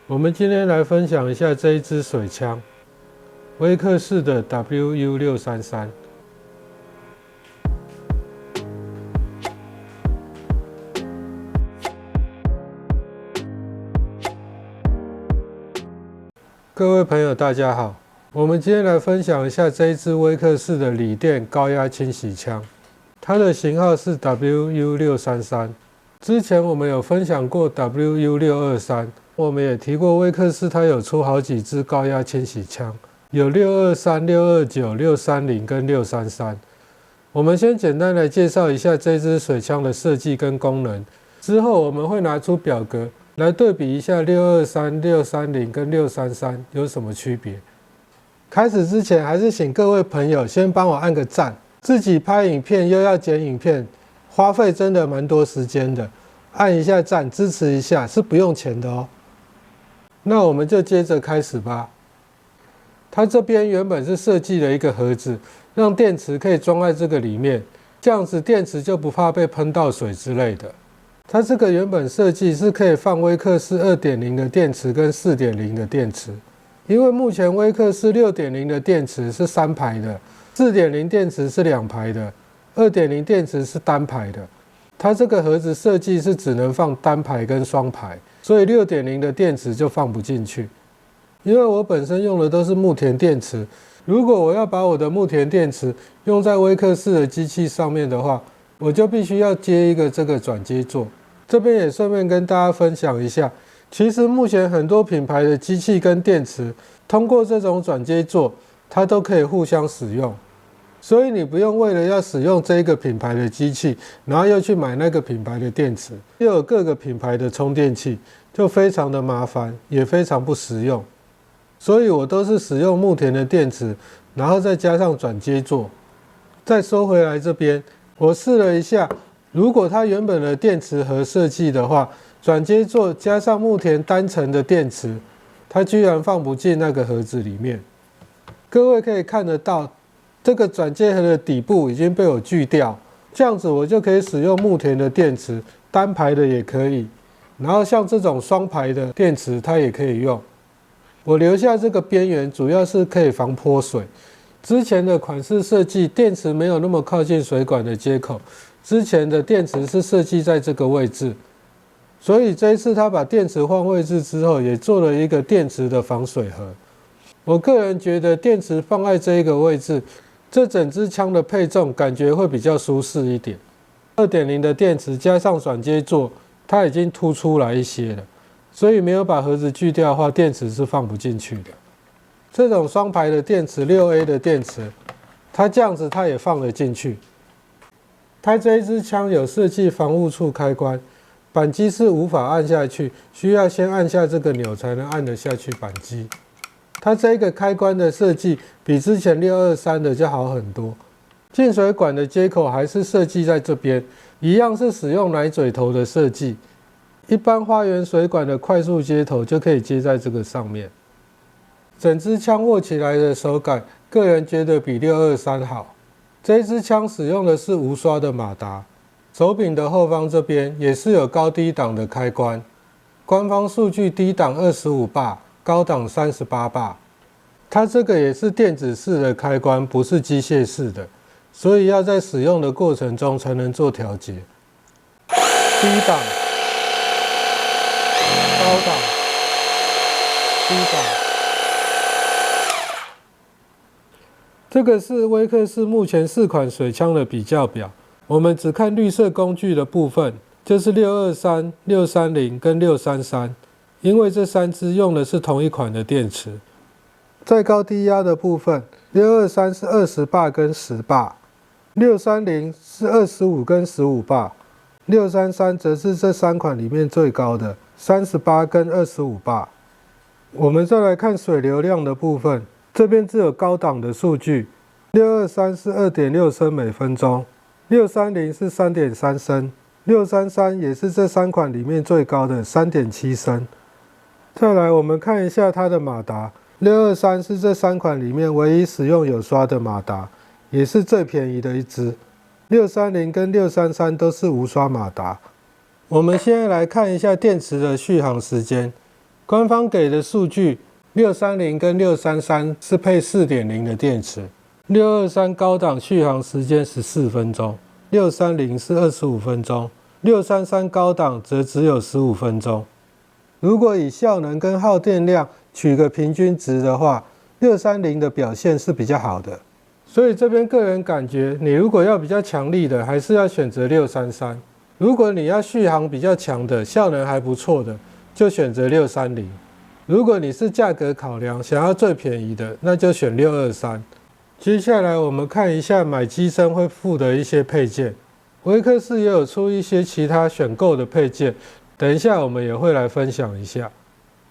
我们今天来分享一下这一支水枪，威克士的 WU633。各位朋友，大家好。我们今天来分享一下这一支威克士的锂电高压清洗枪，它的型号是 WU633。之前我们有分享过 WU623。我们也提过，威克士它有出好几支高压清洗枪，有623、629、630跟633。我们先简单来介绍一下这支水枪的设计跟功能，之后我们会拿出表格来对比一下623、630跟633有什么区别。开始之前，还是请各位朋友先帮我按个赞。自己拍影片又要剪影片，花费真的蛮多时间的，按一下赞支持一下，是不用钱的哦。那我们就接着开始吧。它这边原本是设计了一个盒子，让电池可以装在这个里面，这样子电池就不怕被喷到水之类的。它这个原本设计是可以放威克士 2.0 的电池跟 4.0 的电池，因为目前威克士 6.0 的电池是3排的， 4.0 电池是2排的， 2.0 电池是单排的。它这个盒子设计是只能放单排跟双排，所以 6.0 的电池就放不进去。因为我本身用的都是木田电池，如果我要把我的木田电池用在威克士的机器上面的话，我就必须要接一个这个转接座。这边也顺便跟大家分享一下，其实目前很多品牌的机器跟电池通过这种转接座，它都可以互相使用。所以你不用为了要使用这个品牌的机器，然后又去买那个品牌的电池，又有各个品牌的充电器，就非常的麻烦，也非常不实用。所以我都是使用木田的电池，然后再加上转接座。再说回来这边，我试了一下，如果它原本的电池盒设计的话，转接座加上木田单层的电池，它居然放不进那个盒子里面。各位可以看得到，这个转接盒的底部已经被我锯掉，这样子我就可以使用木田的电池，单排的也可以，然后像这种双排的电池它也可以用。我留下这个边缘主要是可以防泼水。之前的款式设计电池没有那么靠近水管的接口，之前的电池是设计在这个位置，所以这一次他把电池换位置之后，也做了一个电池的防水盒。我个人觉得电池放在这一个位置，这整支枪的配重感觉会比较舒适一点。2.0 的电池加上转接座，它已经凸出来一些了，所以没有把盒子锯掉的话，电池是放不进去的。这种双排的电池 6A 的电池，它这样子它也放得进去。它这一支枪有设计防护处开关，扳机是无法按下去，需要先按下这个钮才能按得下去扳机。它这个开关的设计比之前623的就好很多。进水管的接口还是设计在这边，一样是使用奶嘴头的设计。一般花园水管的快速接头就可以接在这个上面。整支枪握起来的手感，个人觉得比623好。这一支枪使用的是无刷的马达，手柄的后方这边也是有高低档的开关。官方数据低档25bar，高档38bar。它这个也是电子式的开关，不是机械式的，所以要在使用的过程中才能做调节。低档、高档、低档。这个是威克士目前4款水枪的比较表，我们只看绿色工具的部分，就是623、630跟633，因为这3支用的是同一款的电池。在高低压的部分，623是20bar跟10bar， 630是25跟15bar， 633则是这3款里面最高的38跟25bar。我们再来看水流量的部分，这边只有高档的数据，623是 2.6 升每分钟，630是 3.3 升，633也是这3款里面最高的 3.7 升。再来我们看一下它的马达，623是这3款里面唯一使用有刷的马达，也是最便宜的一支。630跟633都是无刷马达。我们现在来看一下电池的续航时间。官方给的数据630跟633是配 4.0 的电池，623高档续航时间14分钟，630是25分钟，633高档则只有15分钟。如果以效能跟耗电量取个平均值的话，630的表现是比较好的。所以这边个人感觉，你如果要比较强力的，还是要选择633。如果你要续航比较强的，效能还不错的，就选择630。如果你是价格考量，想要最便宜的，那就选623。接下来我们看一下买机身会附的一些配件。微克士也有出一些其他选购的配件，等一下我们也会来分享一下。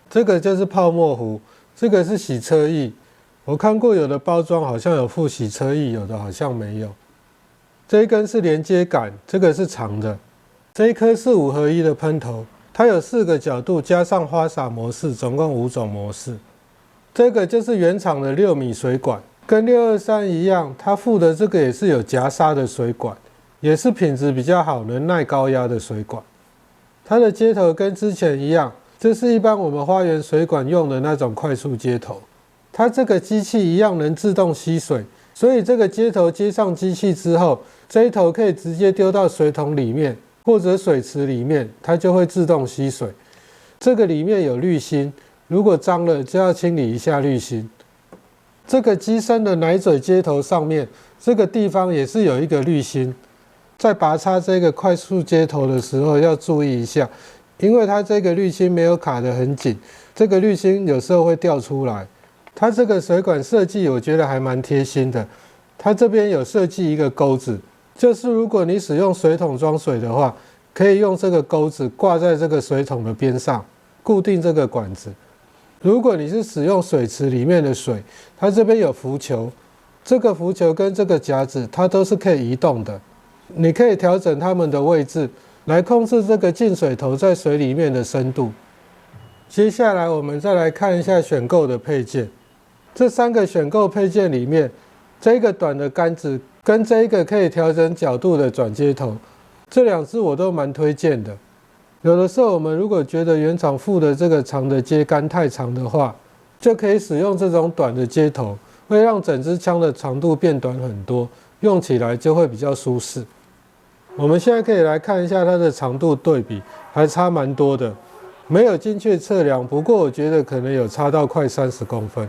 这个就是泡沫壶，这个是洗车液。我看过有的包装好像有附洗车液，有的好像没有。这一根是连接杆，这个是长的。这一颗是5合1的喷头，它有4个角度加上花洒模式，总共5种模式。这个就是原厂的6米水管，跟623一样，它附的这个也是有夹砂的水管，也是品质比较好、能耐高压的水管。它的接头跟之前一样，这是一般我们花园水管用的那种快速接头。它这个机器一样能自动吸水，所以这个接头接上机器之后，这一头可以直接丢到水桶里面或者水池里面，它就会自动吸水。这个里面有滤芯，如果脏了就要清理一下滤芯。这个机身的奶嘴接头上面这个地方也是有一个滤芯，在拔插这个快速接头的时候要注意一下，因为它这个滤芯没有卡得很紧，这个滤芯有时候会掉出来。它这个水管设计我觉得还蛮贴心的，它这边有设计一个钩子，就是如果你使用水桶装水的话，可以用这个钩子挂在这个水桶的边上，固定这个管子。如果你是使用水池里面的水，它这边有浮球，这个浮球跟这个夹子它都是可以移动的，你可以调整它们的位置来控制这个进水头在水里面的深度。接下来我们再来看一下选购的配件。这3个选购配件里面，这个短的杆子跟这一个可以调整角度的转接头，这2支我都蛮推荐的。有的时候我们如果觉得原厂附的这个长的接杆太长的话，就可以使用这种短的接头，会让整支枪的长度变短很多，用起来就会比较舒适。我们现在可以来看一下它的长度对比，还差蛮多的。没有精确测量，不过我觉得可能有差到快30公分。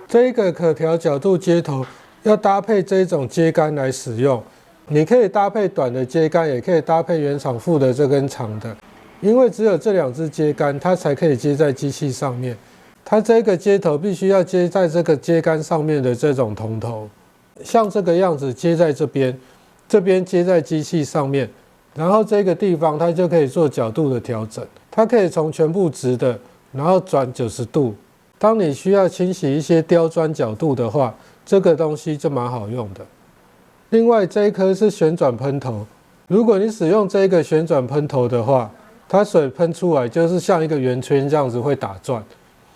这一个可调角度接头要搭配这种接杆来使用，你可以搭配短的接杆，也可以搭配原厂附的这根长的，因为只有这2支接杆它才可以接在机器上面。它这个接头必须要接在这个接杆上面的这种铜头，像这个样子接在这边，这边接在机器上面，然后这个地方它就可以做角度的调整，它可以从全部直的，然后转90度。当你需要清洗一些刁钻角度的话，这个东西就蛮好用的。另外这一颗是旋转喷头，如果你使用这个旋转喷头的话，它水喷出来就是像一个圆圈这样子会打转。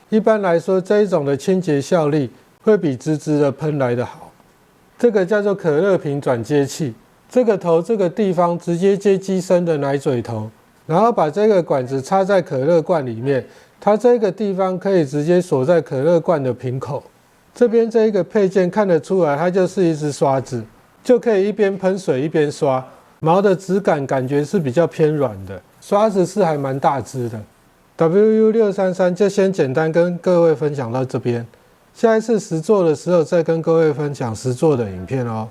一般来说这一种的清洁效力会比直直的喷来的好。这个叫做可乐瓶转接器，这个头这个地方直接接机身的奶嘴头，然后把这个管子插在可乐罐里面，它这个地方可以直接锁在可乐罐的瓶口。这边这一个配件看得出来，它就是一支刷子，就可以一边喷水一边刷。毛的质感感觉是比较偏软的，刷子是还蛮大支的。WU633就先简单跟各位分享到这边，下一次实作的时候再跟各位分享实作的影片哦。